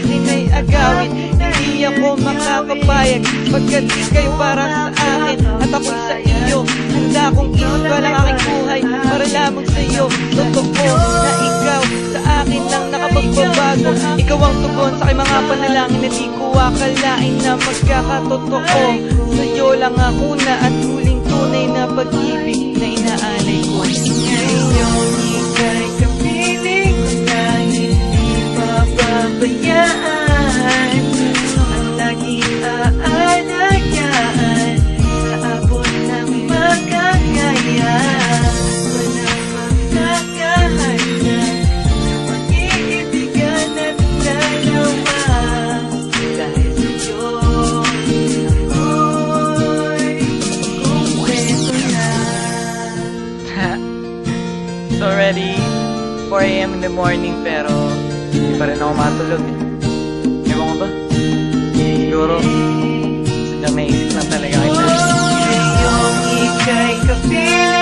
akin ay agawin. Hindi ako makakapayag pagkat kayo para sa akin at ako sa iyo. Handa kong isugal ang aking buhay para lamang sa iyo. Totoo na ikaw sa akin lang nakapagbabago. Ikaw ang tugon sa aking mga panalangin na di ko akalain na magkakatotoo. Sa'yo lang ako na at huling tunay na pag-ibig na inaalay ko. Ngayon ika'y kapiling ko na hindi papabayaan. Ang laging aalagaan sa abot ng makakaya. Walang magkakahanap sa pag-iibigan at dalawa. Dahil sa'yo ako'y kumpleto na. It's already 4 AM in the morning pero hindi pa rin ako matulog eh. Ewan ko ba? Siguro sadyang naisip lang talaga kita. Ngayong ika'y kapiling